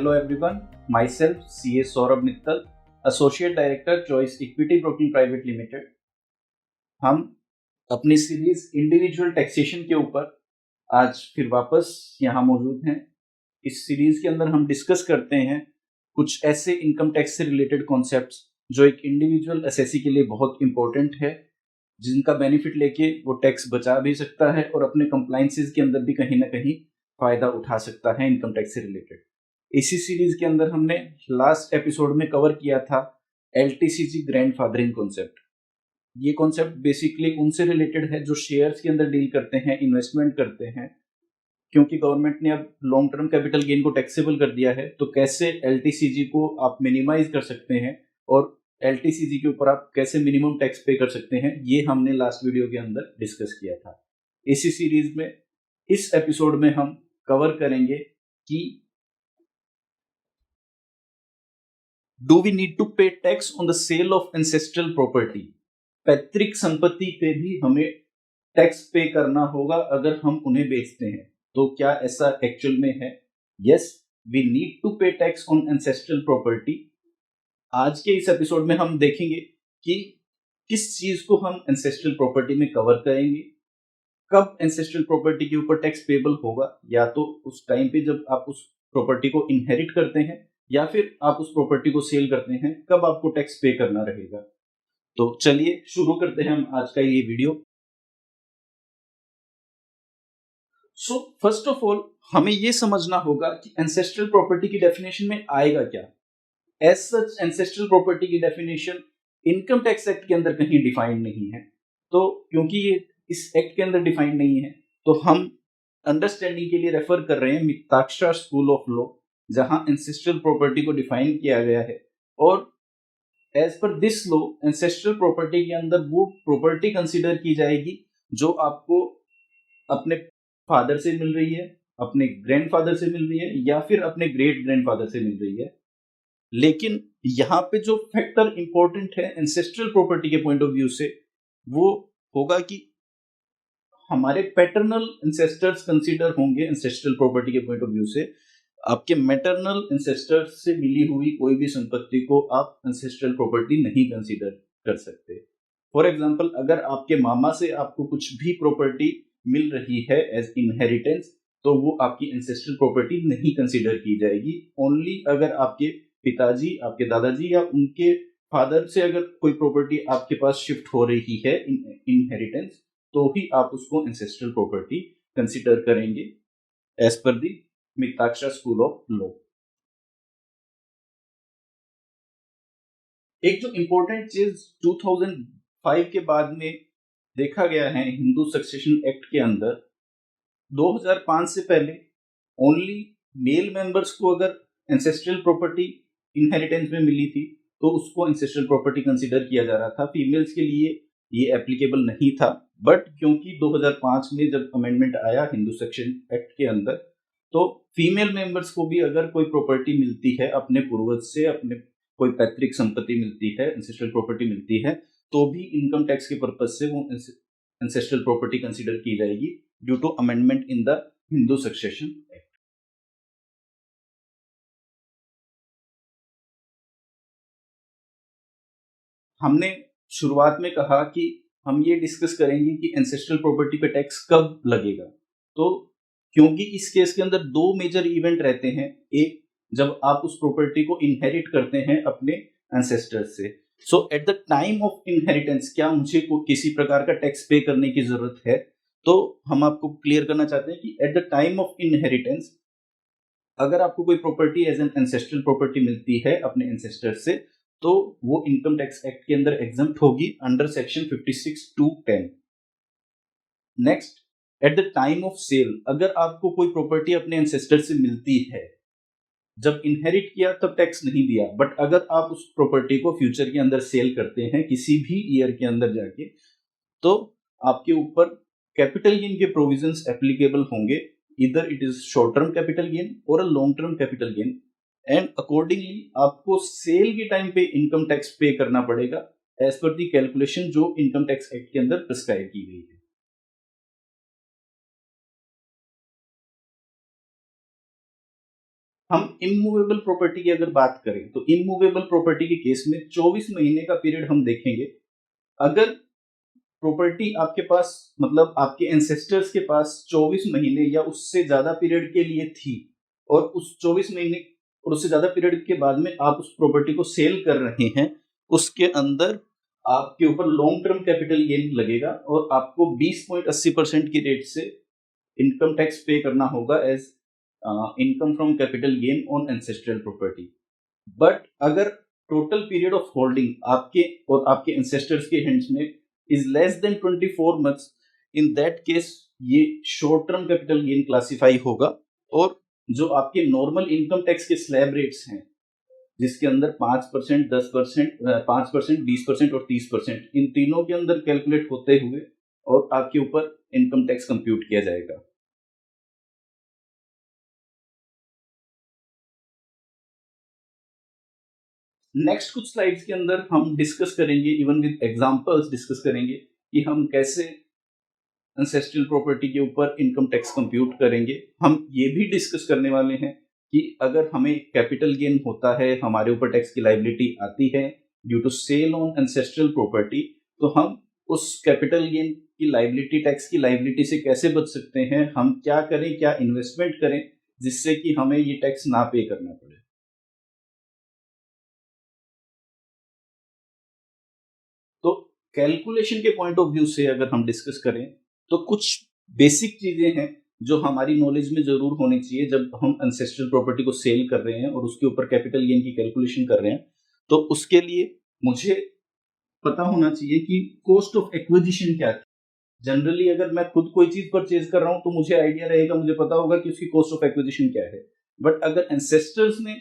Hello everyone, myself CA Saurabh Mittal, Associate Director Choice Equity Broking Private Limited। हम अपनी series individual taxation के ऊपर आज फिर वापस यहाँ मौजूद हैं। इस सीरीज के अंदर हम डिस्कस करते हैं कुछ ऐसे इनकम टैक्स से रिलेटेड कॉन्सेप्ट्स जो एक इंडिविजुअल एसएससी के लिए बहुत इंपॉर्टेंट है, जिनका बेनिफिट लेके वो टैक्स बचा भी सकता है और अपने कंप्लायंसेस के अंदर भी कहीं ना कहीं फायदा उठा सकता है इनकम टैक्स से रिलेटेड। इसी सीरीज के अंदर हमने लास्ट एपिसोड में कवर किया था एलटीसीजी ग्रैंडफादरिंग कॉन्सेप्ट। ये कॉन्सेप्ट बेसिकली उनसे रिलेटेड है जो शेयर्स के अंदर डील करते हैं, इन्वेस्टमेंट करते हैं। क्योंकि गवर्नमेंट ने अब लॉन्ग टर्म कैपिटल गेन को टैक्सेबल कर दिया है, तो कैसे एलटीसीजी को आप मिनिमाइज कर सकते हैं और एलटीसीजी के ऊपर आप कैसे मिनिमम टैक्स पे कर सकते हैं, ये हमने लास्ट वीडियो के अंदर डिस्कस किया था। इसी सीरीज में इस एपिसोड में हम कवर करेंगे कि do we need to pay tax on the sale of ancestral property. पैतृक संपत्ति पे भी हमें टैक्स पे करना होगा अगर हम उन्हें बेचते हैं, तो क्या ऐसा एक्चुअल में है? Yes, we need to pay tax on ancestral property. आज के इस एपिसोड में हम देखेंगे कि किस चीज को हम एंसेस्ट्रल प्रॉपर्टी में कवर करेंगे, कब एंसेस्ट्रल प्रॉपर्टी के ऊपर टैक्स पेबल होगा, या तो उस टाइम पे जब आप उस प्रॉपर्टी को इनहेरिट करते हैं या फिर आप उस प्रॉपर्टी को सेल करते हैं, कब आपको टैक्स पे करना रहेगा। तो चलिए शुरू करते हैं हम आज का ये video. So first of all हमें ये समझना होगा कि एंसेस्ट्रल प्रॉपर्टी की डेफिनेशन में आएगा क्या। एज सच एंसेस्ट्रल प्रॉपर्टी की डेफिनेशन इनकम टैक्स एक्ट के अंदर कहीं डिफाइंड नहीं है। तो क्योंकि ये इस एक्ट के अंदर डिफाइंड नहीं है, तो हम अंडरस्टैंडिंग के लिए रेफर कर रहे हैं मिताक्षरा स्कूल ऑफ लॉ, जहां एंसेस्ट्रल प्रॉपर्टी को डिफाइन किया गया है। और as per this law ancestral property के अंदर वो प्रॉपर्टी कंसीडर की जाएगी जो आपको अपने फादर से मिल रही है, अपने ग्रैंडफादर से मिल रही है, या फिर अपने ग्रेट ग्रैंडफादर से मिल रही है। लेकिन यहाँ पे जो फैक्टर इंपॉर्टेंट है एंसेस्ट्रल प्रॉपर्टी के पॉइंट ऑफ व्यू से, वो होगा कि हमारे पैटर्नल एंसेस्टर्स कंसीडर होंगे एंसेस्ट्रल प्रॉपर्टी के पॉइंट ऑफ व्यू से। आपके मैटरनल एंसेस्टर्स से मिली हुई कोई भी संपत्ति को आप एंसेस्ट्रल प्रॉपर्टी नहीं कंसीडर कर सकते। फॉर एग्जांपल, अगर आपके मामा से आपको कुछ भी प्रॉपर्टी मिल रही है एज इनहेरिटेंस, तो वो आपकी एंसेस्ट्रल प्रॉपर्टी नहीं कंसीडर की जाएगी। ओनली अगर आपके पिताजी, आपके दादाजी या उनके फादर से अगर कोई प्रॉपर्टी आपके पास शिफ्ट हो रही है इनहेरिटेंस, तो ही आप उसको एंसेस्ट्रल प्रॉपर्टी कंसीडर करेंगे as per the Mitakshara school of law. एक जो इंपॉर्टेंट चीज 2005 के बाद में देखा गया है हिंदू सक्सेशन एक्ट के अंदर, 2005 से पहले ओनली मेल मेंबर्स को अगर एंसेस्ट्रल प्रॉपर्टी इनहेरिटेंस में मिली थी तो उसको एंसेस्ट्रल प्रॉपर्टी कंसीडर किया जा रहा था। फीमेल्स के लिए ये एप्लीकेबल नहीं था। बट क्योंकि 2005 में जब अमेंडमेंट आया हिंदू सेक्शन एक्ट के अंदर, तो फीमेल मेंबर्स को भी अगर कोई प्रॉपर्टी मिलती है अपने पूर्वज से, अपने कोई पैतृक संपत्ति मिलती है, एंसेस्ट्रल प्रॉपर्टी मिलती है, तो भी इनकम टैक्स के पर्पज से वो एंसेस्ट्रल प्रॉपर्टी कंसीडर की जाएगी due to amendment in the Hindu succession act. हमने शुरुआत में कहा कि हम ये डिस्कस करेंगे कि एंसेस्ट्रल प्रॉपर्टी पे टैक्स कब लगेगा। तो क्योंकि इस केस के अंदर दो मेजर इवेंट रहते हैं, एक जब आप उस प्रॉपर्टी को इनहेरिट करते हैं अपने एंसेस्टर्स से। So at the time of inheritance क्या मुझे किसी प्रकार का टैक्स पे करने की जरूरत है? तो हम आपको क्लियर करना चाहते हैं कि at the time of inheritance अगर आपको कोई property as an ancestral property मिलती है अपने एंसेस्टर से, तो वो इनकम टैक्स एक्ट के अंदर एग्जम्प्ट होगी under section 56(2)(10). Next, at the time of sale अगर आपको कोई प्रॉपर्टी अपने एंसेस्टर से मिलती है, जब इनहेरिट किया तब टैक्स नहीं दिया, बट अगर आप उस प्रॉपर्टी को फ्यूचर के अंदर सेल करते हैं किसी भी ईयर के अंदर जाके, तो आपके ऊपर कैपिटल गेन के प्रोविजंस एप्लीकेबल होंगे। इधर it is short term capital gain or a long term capital gain, and accordingly आपको सेल के टाइम पे इनकम टैक्स पे करना पड़ेगा एज पर दी कैलकुलेशन जो इनकम टैक्स एक्ट के अंदर प्रिस्क्राइब की गई है। हम इमूवेबल प्रॉपर्टी की अगर बात करें तो इमूवेबल प्रॉपर्टी के केस में 24 महीने का पीरियड हम देखेंगे। अगर प्रॉपर्टी आपके पास मतलब आपके एंसेस्टर्स के पास 24 महीने या उससे ज्यादा पीरियड के लिए थी और उस 24 महीने और उससे ज्यादा पीरियड के बाद में आप उस प्रॉपर्टी को सेल कर रहे हैं, उसके अंदर आपके ऊपर लॉन्ग टर्म कैपिटल गेन लगेगा और आपको 20.80% की रेट से इनकम टैक्स पे करना होगा as income from capital gain on ancestral property. But अगर टोटल पीरियड ऑफ होल्डिंग आपके और आपके एंसेस्टर्स के हैंड्स में is less than 24 months, in that case ये short term capital gain classify होगा। और जो आपके नॉर्मल इनकम टैक्स के स्लैब रेट्स हैं जिसके अंदर 5%, 10%, 5%, 20% और 30% इन तीनों के अंदर कैलकुलेट होते हुए और आपके ऊपर इनकम टैक्स कंप्यूट किया जाएगा। नेक्स्ट कुछ स्लाइड्स के अंदर हम डिस्कस करेंगे, इवन विद एग्जांपल्स डिस्कस करेंगे कि हम कैसे एंसेस्ट्रल प्रॉपर्टी के ऊपर इनकम टैक्स कंप्यूट करेंगे। हम ये भी डिस्कस करने वाले हैं कि अगर हमें कैपिटल गेन होता है, हमारे ऊपर टैक्स की लायबिलिटी आती है due to sale on ancestral property, तो हम उस कैपिटल गेन की लायबिलिटी, टैक्स की लायबिलिटी से कैसे बच सकते हैं, हम क्या करें, क्या इन्वेस्टमेंट करें जिससे कि हमें ये टैक्स ना पे करना पड़े। तो कैलकुलेशन के पॉइंट ऑफ व्यू से अगर हम डिस्कस करें तो कुछ बेसिक चीजें हैं जो हमारी नॉलेज में जरूर होनी चाहिए जब हम एंसेस्ट्रल प्रॉपर्टी को सेल कर रहे हैं और उसके ऊपर कैपिटल गेन की कैलकुलेशन कर रहे हैं। तो उसके लिए मुझे पता होना चाहिए कि कॉस्ट ऑफ एक्विजिशन क्या है। जनरली अगर मैं खुद कोई चीज परचेज कर रहा हूं तो मुझे आइडिया रहेगा, मुझे पता होगा कि उसकी कॉस्ट ऑफ एक्विजिशन क्या है। बट अगर एंसेस्टर्स ने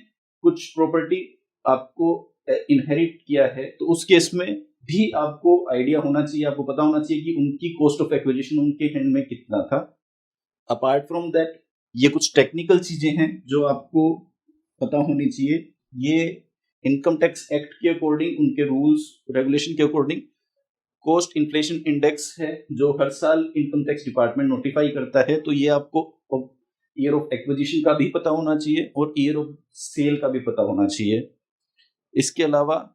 कुछ प्रॉपर्टी आपको इनहेरिट किया है तो उस केस में भी आपको आइडिया होना चाहिए, आपको पता होना चाहिए कि उनकी कॉस्ट ऑफ एक्विजिशन उनके हैंड में कितना था। अपार्ट फ्रॉम दैट ये कुछ टेक्निकल चीजें हैं जो आपको पता होनी चाहिए। ये इनकम टैक्स एक्ट के अकॉर्डिंग, उनके रूल्स रेगुलेशन के अकॉर्डिंग कॉस्ट इन्फ्लेशन इंडेक्स है जो हर साल इनकम टैक्स डिपार्टमेंट नोटिफाई करता है। तो ये आपको ईयर ऑफ एक्विजिशन का भी पता होना चाहिए और ईयर ऑफ सेल का भी पता होना चाहिए। इसके अलावा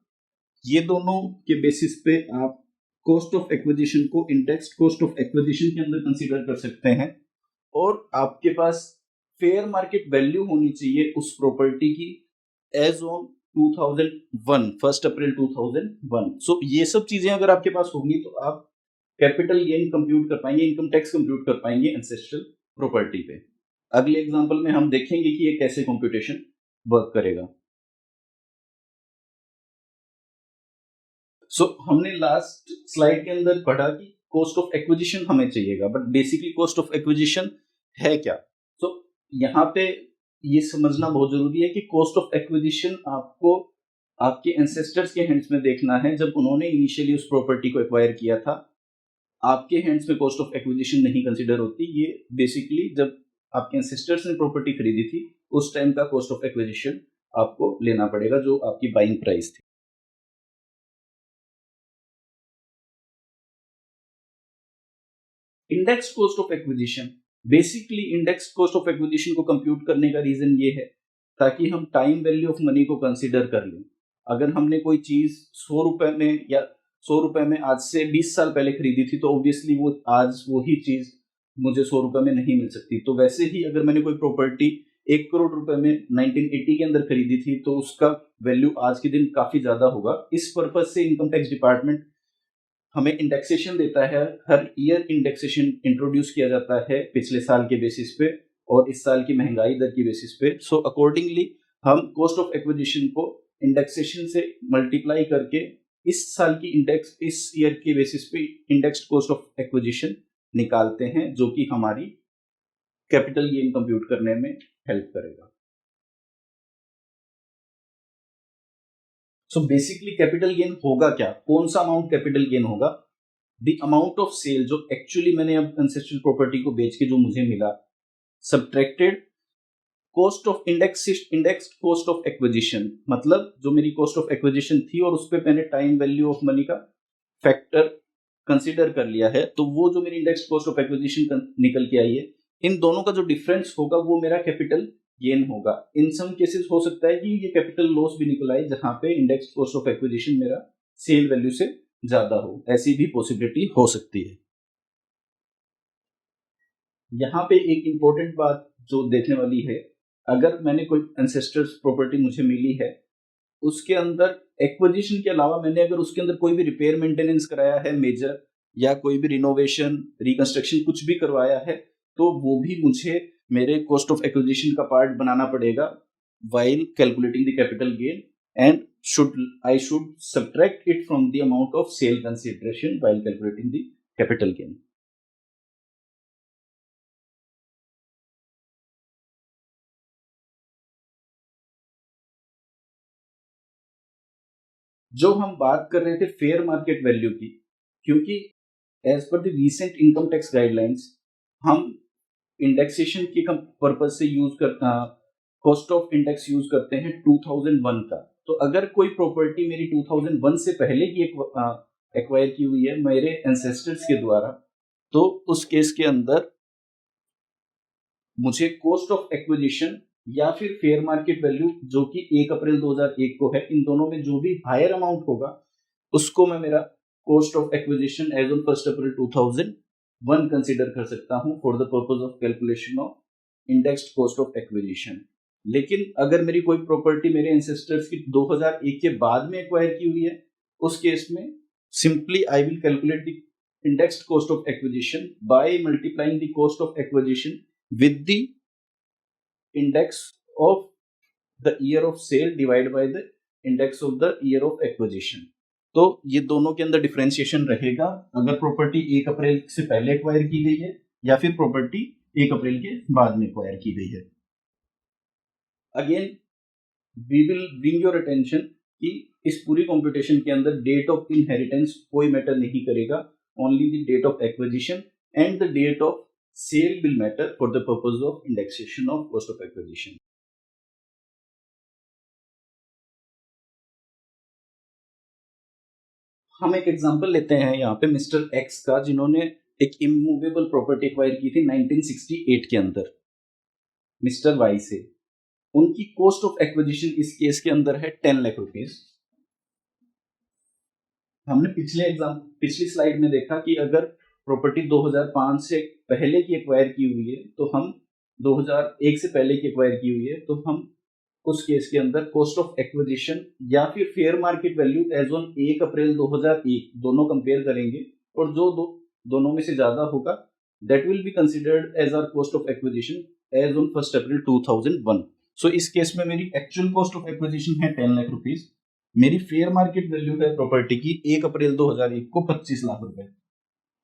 ये दोनों के बेसिस पे आप कॉस्ट ऑफ एक्विजिशन को इंडेक्स कॉस्ट ऑफ एक्विजिशन के अंदर कंसीडर कर सकते हैं और आपके पास फेयर मार्केट वैल्यू होनी चाहिए उस प्रॉपर्टी की एज ऑन 2001, 1 अप्रैल 2001। सो ये सब चीजें अगर आपके पास होंगी तो आप कैपिटल गेन कंप्यूट कर पाएंगे, इनकम टैक्स कंप्यूट कर पाएंगे एंसेस्ट्रल प्रॉपर्टी पे। अगले एग्जांपल में हम देखेंगे कि ये कैसे कंप्यूटेशन वर्क करेगा। हमने लास्ट स्लाइड के अंदर पढ़ा कि कॉस्ट ऑफ एक्विजिशन हमें चाहिएगा, but basically cost of acquisition है क्या। तो यहाँ पे ये समझना बहुत जरूरी है कि कॉस्ट ऑफ एक्विजिशन आपको आपके एंसेस्टर्स के हैंड्स में देखना है जब उन्होंने इनिशियली उस प्रॉपर्टी को एक्वायर किया था। आपके हैंड्स में कॉस्ट ऑफ एक्विजिशन नहीं कंसीडर होती, ये बेसिकली जब आपके एंसेस्टर्स ने प्रॉपर्टी खरीदी थी उस टाइम का कॉस्ट ऑफ एक्विजिशन आपको लेना पड़ेगा जो आपकी बाइंग प्राइस थी। Index cost of acquisition, basically index cost of acquisition को कंप्यूट करने का रीजन ये है ताकि हम टाइम वैल्यू ऑफ मनी को कंसीडर कर लें। अगर हमने कोई चीज 100 रुपए में या 100 रुपए में आज से 20 साल पहले खरीदी थी तो ऑब्वियसली वो आज वही चीज मुझे 100 रुपए में नहीं मिल सकती। तो वैसे ही अगर मैंने कोई प्रॉपर्टी 1 करोड़ रुपए में 1980 के अंदर खरीदी थी तो उसका वैल्यू आज के दिन काफी ज्यादा होगा। इस पर्पज से इनकम टैक्स डिपार्टमेंट हमें इंडेक्सेशन देता है, हर ईयर इंडेक्सेशन इंट्रोड्यूस किया जाता है पिछले साल के बेसिस पे और इस साल की महंगाई दर की बेसिस पे। सो अकॉर्डिंगली हम कॉस्ट ऑफ एक्विजिशन को इंडेक्सेशन से मल्टीप्लाई करके इस साल की इंडेक्स, इस ईयर के बेसिस पे इंडेक्स्ड कॉस्ट ऑफ एक्विजिशन निकालते हैं जो कि हमारी कैपिटल गेन कंप्यूट करने में हेल्प करेगा। सो बेसिकली कैपिटल गेन होगा क्या, कौन सा अमाउंट कैपिटल गेन होगा। द अमाउंट ऑफ सेल जो एक्चुअली मैंने अब एंसेस्ट्रल प्रॉपर्टी को बेच के जो मुझे मिला, subtracted cost of indexed cost of acquisition, मतलब जो मेरी कॉस्ट ऑफ एक्विजिशन थी और उस पर मैंने टाइम वैल्यू ऑफ मनी का फैक्टर कंसीडर कर लिया है, तो वो जो मेरी इंडेक्स्ड कॉस्ट ऑफ एक्विजिशन निकल के आई है, इन दोनों का जो डिफरेंस होगा वो मेरा कैपिटल गेन होगा। इन सम केसेस हो सकता है कि ये कैपिटल लॉस भी निकल आए जहां पे इंडेक्स कॉस्ट ऑफ एक्विजिशन मेरा सेल वैल्यू से ज्यादा हो, ऐसी भी पॉसिबिलिटी हो सकती है। यहाँ पे एक इंपॉर्टेंट बात जो देखने वाली है, अगर मैंने कोई एंसेस्टर्स प्रॉपर्टी मुझे मिली है, उसके अंदर एक्विजिशन के अलावा मैंने अगर उसके अंदर कोई भी रिपेयर मेंटेनेंस कराया है मेजर, या कोई भी रिनोवेशन रिकंस्ट्रक्शन कुछ भी करवाया है, तो वो भी मुझे मेरे कॉस्ट ऑफ एक्विजिशन का पार्ट बनाना पड़ेगा while calculating the capital gain, and I should subtract it from the amount of sale consideration while calculating the capital gain. जो हम बात कर रहे थे फेयर मार्केट वैल्यू की, क्योंकि as per the recent income tax guidelines हम indexation के पर्पज से यूज करता, कॉस्ट ऑफ इंडेक्स यूज करते हैं 2001 का। तो अगर कोई प्रॉपर्टी मेरी 2001 से पहले की एक्वायर की हुई है मेरे एंसेस्टर्स के द्वारा, तो उस केस के अंदर मुझे कॉस्ट ऑफ एक्विजिशन या फिर फेयर मार्केट वैल्यू जो कि 1 अप्रैल 2001 को है, इन दोनों में जो भी हायर अमाउंट होगा उसको मैं मेरा cost of acquisition as on 1 April 2001 consider कर सकता हूं for the purpose of calculation of indexed cost of acquisition. लेकिन अगर मेरी कोई प्रॉपर्टी मेरे एंसेस्टर्स की 2001 के बाद में एक्वायर की हुई है, उस केस में simply I will calculate the indexed cost of acquisition by multiplying the cost of acquisition with the index of the year of sale divided by the index of the year of acquisition। तो ये दोनों के अंदर differentiation रहेगा अगर property 1 अप्रैल से पहले acquire की गई है या फिर प्रॉपर्टी 1 अप्रैल के बाद में एक्वायर की गई है। Again we will bring your attention कि इस पूरी कंप्यूटेशन के अंदर डेट ऑफ इनहेरिटेंस कोई मैटर नहीं करेगा, only the date of acquisition and the date of sale will matter for the purpose of indexation of cost of acquisition। हम एक एग्जांपल लेते हैं यहाँ पे मिस्टर एक्स का, जिन्होंने एक इमूवेबल प्रॉपर्टी एक्वायर की थी 1968 के अंदर मिस्टर वाई से। उनकी कॉस्ट ऑफ एक्विजिशन इस केस के अंदर है 10 लाख रुपीस। हमने पिछली स्लाइड में देखा कि अगर प्रॉपर्टी 2005 से पहले की एक्वायर की हुई है, तो हम 2001 से पहले की एक्वायर की हुई है, तो हम उस केस के अंदर कॉस्ट ऑफ एक्विजिशन या फिर fair market value as on 1 April 2001 दोनों कंपेयर करेंगे, और जो दोनों में से ज्यादा होगा that will be considered as our cost of acquisition as on 1 April 2001। So इस केस में मेरी एक्चुअल कॉस्ट ऑफ एक्विजिशन है 10 लाख रुपीस, मेरी फेयर मार्केट वैल्यू है प्रॉपर्टी की 1 अप्रैल 2001 को 25 लाख रुपए।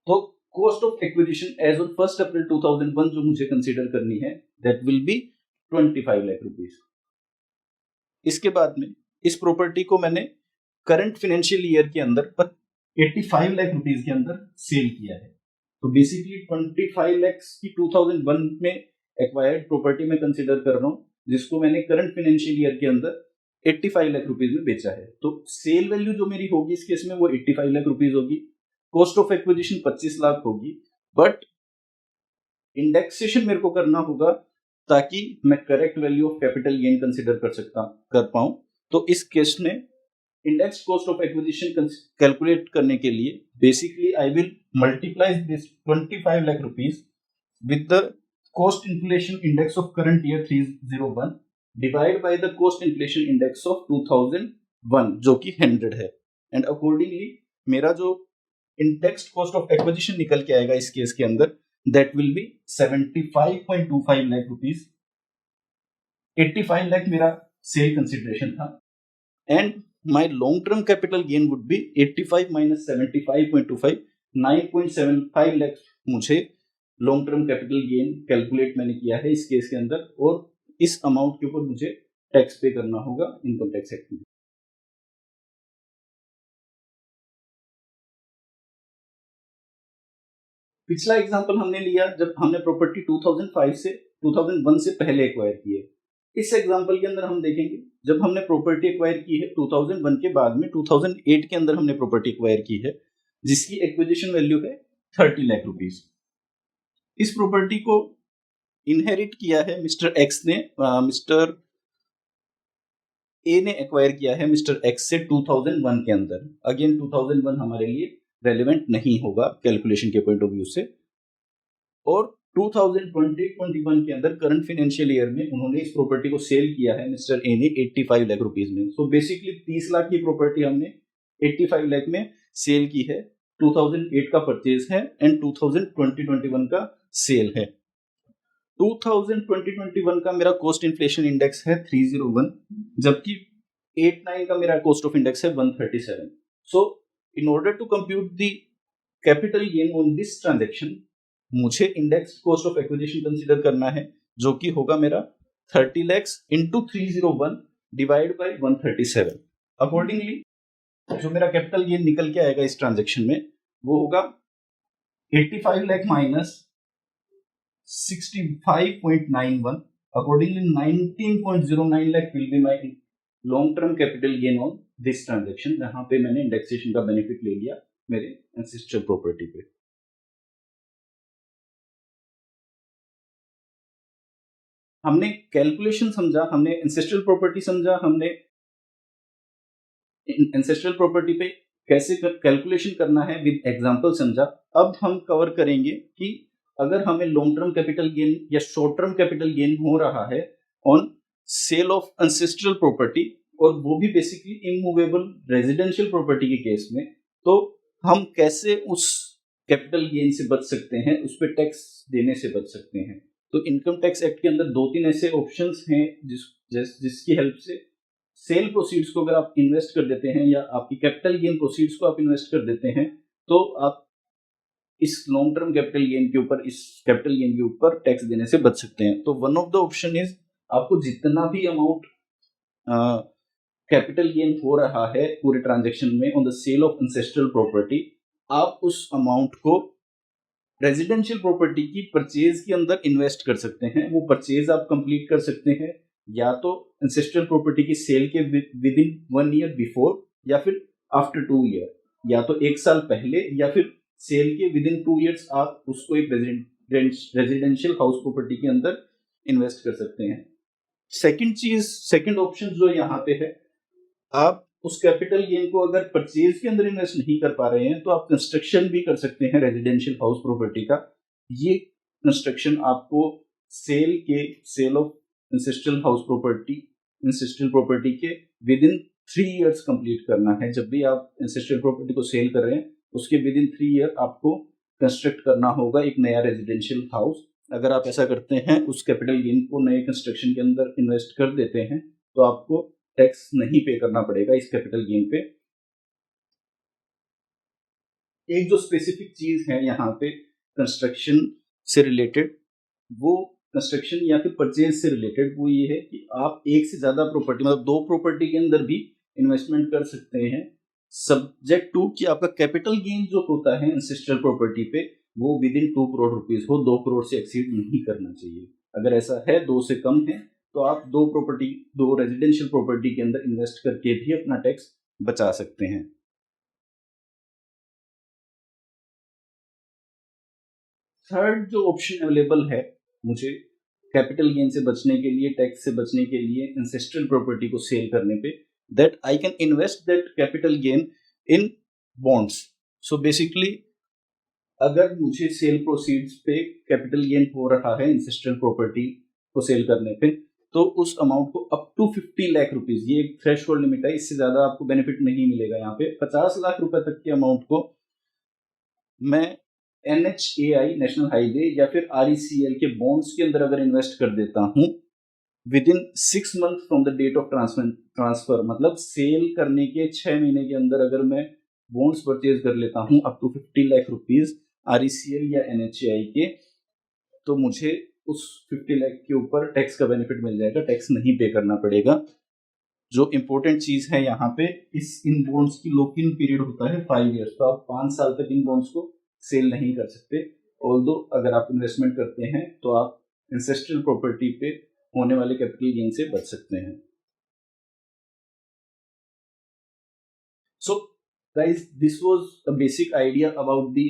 तो cost of acquisition as on 1 April 2001 जो मुझे कंसीडर करनी है that will be 25 lakh rupees. इसके बाद में इस प्रॉपर्टी को मैंने करंट फाइनेंशियल ईयर के अंदर 85 लाख रुपीस के अंदर सेल किया है। तो बेसिकली 25 लाख की 2001 में एक्वायर्ड प्रॉपर्टी में कंसीडर कर रहा हूं, जिसको मैंने करंट फाइनेंशियल ईयर के अंदर 85 लाख रुपीस में बेचा है। तो सेल वैल्यू जो मेरी होगी इस केस में वो 85 लाख रुपीस होगी, कॉस्ट ऑफ एक्विजिशन 25 लाख होगी, बट इंडेक्सेशन मेरे को करना होगा ताकि मैं correct value of capital gain consider कर पाऊं। तो इस केस में index cost of acquisition calculate करने के लिए basically I will multiply this 25 lakh rupees with the cost inflation index of current year 301 divide by the cost inflation index of 2001 जो कि 100 है, एंड अकॉर्डिंगली मेरा जो इंडेक्स्ड कॉस्ट ऑफ एक्विजिशन निकल के आएगा इस केस के अंदर that will be 75.25 lakh rupees. 85 lakh मेरा सेल कंसिडरेशन था, and my long term capital gain would be 85 minus 75.25, 9.75 lakh मुझे long term capital gain calculate मैंने किया है इस केस के अंदर, और इस अमाउंट के ऊपर मुझे टैक्स पे करना होगा इनकम टैक्स एक्ट में। पिछला एग्जांपल हमने लिया जब हमने प्रॉपर्टी 2005 से 2001 से पहले एक्वायर की है। इस एग्जांपल के अंदर हम देखेंगे जब हमने प्रॉपर्टी एक्वायर की है 2001 के बाद में 2008 के अंदर हमने प्रॉपर्टी एक्वायर की है, जिसकी एक्विजिशन वैल्यू है 30 लाख रुपीस। इस प्रॉपर्टी को इनहेरिट किया है मिस्टर एक्स ने, मिस्टर ए ने एक्वायर किया है मिस्टर एक्स से 2001 के अंदर। अगेन 2001 हमारे लिए रेलेवेंट नहीं होगा कैलकुलेशन के पॉइंट ऑफ व्यू से। और 2020-21 के अंदर करंट फाइनेंशियल ईयर में उन्होंने इस प्रॉपर्टी को सेल किया है मिस्टर ए ने 85 लाख रुपीस में। सो बेसिकली 30 लाख की प्रॉपर्टी हमने 85 लाख में सेल की है। 2008 का परचेज है एंड 2020-21 का सेल है। 2020-21 का मेरा कॉस्ट इन्फ्लेशन इंडेक्स है 301, जबकि 8-9 का मेरा कॉस्ट ऑफ इंडेक्स है 137। So in order to compute the capital gain on this transaction मुझे index cost of acquisition consider करना है, जो कि होगा मेरा 30 lakhs into 301 divide by 137। Accordingly जो मेरा कैपिटल गेन निकल के आएगा इस ट्रांजेक्शन में वो होगा 85 lakh minus 65.91। Accordingly 19.09 lakh will be my long term capital gain on this transaction, जहां पे मैंने इंडेक्सेशन का बेनिफिट ले लिया मेरे एंसेस्ट्रल प्रॉपर्टी पे। हमने कैलकुलेशन समझा, हमने एंसेस्ट्रल प्रॉपर्टी समझा, हमने एंसेस्ट्रल प्रॉपर्टी पे कैसे कैलकुलेशन करना है विद एग्जांपल समझा। अब हम कवर करेंगे कि अगर हमें लॉन्ग टर्म कैपिटल गेन या शॉर्ट टर्म कैपिटल गेन हो रहा है on sale of ancestral property, और वो भी बेसिकली इमूवेबल रेजिडेंशियल प्रॉपर्टी के केस में, तो हम कैसे उस कैपिटल गेन से बच सकते हैं, उस पर टैक्स देने से बच सकते हैं। तो इनकम टैक्स एक्ट के अंदर 2-3 ऐसे ऑप्शंस हैं जिसकी हेल्प से सेल प्रोसीड्स को अगर आप इन्वेस्ट कर देते हैं या आपकी कैपिटल गेन प्रोसीड्स को आप इन्वेस्ट कर देते हैं, तो आप इस लॉन्ग टर्म कैपिटल गेन के ऊपर, इस कैपिटल गेन के ऊपर टैक्स देने से बच सकते हैं। तो one of the option is आपको जितना भी अमाउंट कैपिटल गेन हो रहा है पूरे ट्रांजेक्शन में on the sale of ancestral property, आप उस अमाउंट को रेजिडेंशियल प्रॉपर्टी की परचेज के अंदर इन्वेस्ट कर सकते हैं। वो परचेज आप कंप्लीट कर सकते हैं या तो एंसेस्ट्रल प्रॉपर्टी की सेल के विद इन 1 ईयर बिफोर, या फिर आफ्टर 2 ईयर, या तो 1 साल पहले, या फिर सेल के विद इन 2 ईयर्स आप उसको एक रेजिडेंशियल हाउस प्रॉपर्टी के अंदर इन्वेस्ट कर सकते हैं। सेकंड ऑप्शन जो यहाँ पे है, आप उस कैपिटल गेन को अगर परचेज के अंदर इन्वेस्ट नहीं कर पा रहे हैं तो आप कंस्ट्रक्शन भी कर सकते हैं रेजिडेंशियल हाउस प्रॉपर्टी का। ये कंस्ट्रक्शन आपको sale of ancestral house property, ancestral property के विद इन 3 इयर्स कंप्लीट करना है। जब भी आप एंसेस्ट्रल प्रॉपर्टी को सेल कर रहे हैं उसके विद इन 3 ईयर आपको कंस्ट्रक्ट करना होगा एक नया रेजिडेंशियल हाउस। अगर आप ऐसा करते हैं, उस कैपिटल गेन को नए कंस्ट्रक्शन के अंदर इन्वेस्ट कर देते हैं, तो आपको टैक्स नहीं पे करना पड़ेगा इस कैपिटल गेन पे। एक जो स्पेसिफिक चीज है यहाँ पे कंस्ट्रक्शन से रिलेटेड, वो कंस्ट्रक्शन या फिर परचेज से रिलेटेड, वो ये है कि आप एक से ज्यादा प्रॉपर्टी, मतलब 2 प्रॉपर्टी के अंदर भी इन्वेस्टमेंट कर सकते हैं, सब्जेक्ट टू कि आपका कैपिटल गेन जो होता है एंसेस्ट्रल प्रॉपर्टी पे वो विद इन 2 करोड़ रुपीज हो, 2 करोड़ से एक्सीड नहीं करना चाहिए। अगर ऐसा है 2 से कम है तो आप 2 रेजिडेंशियल प्रॉपर्टी के अंदर इन्वेस्ट करके भी अपना टैक्स बचा सकते हैं। थर्ड जो ऑप्शन अवेलेबल है मुझे कैपिटल गेन से बचने के लिए, टैक्स से बचने के लिए एंसेस्ट्रल प्रॉपर्टी को सेल करने पे, that I can invest that capital gain in bonds. So basically अगर मुझे सेल प्रोसीड्स पे कैपिटल गेन हो रहा है एंसेस्ट्रल प्रॉपर्टी को सेल करने पे, तो उस अमाउंट को अप टू 50 लाख रुपीज, ये एक थ्रेशोल्ड लिमिट है, इससे ज्यादा आपको बेनिफिट नहीं मिलेगा। यहाँ पे 50 लाख रुपए तक के अमाउंट को मैं NHAI नेशनल हाईवे या फिर RECL के बॉन्ड्स के अंदर अगर इन्वेस्ट कर देता हूँ within 6 month from the date of transfer, मतलब सेल करने के 6 महीने के अंदर अगर मैं बॉन्ड्स परचेज कर लेता हूँ up to 50 lakh rupees RECL या NHAI के, तो मुझे उस 50 लाख के ऊपर टैक्स का बेनिफिट मिल जाएगा, टैक्स नहीं पे करना पड़ेगा। जो इम्पोर्टेंट चीज है यहाँ पे, इन बॉन्ड्स की लॉक इन पीरियड होता है 5 ईयर्स, तो आप 5 साल तक इन बॉन्ड्स को सेल नहीं कर सकते। ऑल्दो अगर आप इन्वेस्टमेंट करते हैं तो आप एंसेस्ट्रल प्रॉपर्टी पे होने वाले कैपिटल गेन से बच सकते हैं। So guys, this was a basic idea about the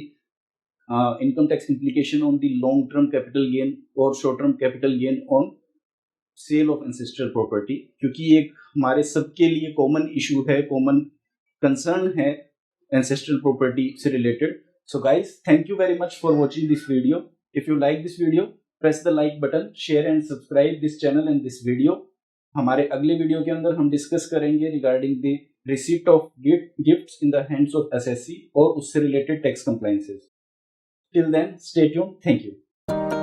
income tax implication on the long term capital gain or short term capital gain on sale of ancestral property, क्योंकि ये हमारे सबके लिए कॉमन इशू है, कॉमन कंसर्न है ancestral property से related. So guys, thank you very much for watching this video. If you like this video, press the like button, share and subscribe this channel and this video. हमारे अगले video के अंदर हम discuss करेंगे regarding the receipt of gifts in the hands of SSC और उससे related tax compliances. Till then, stay tuned. Thank you.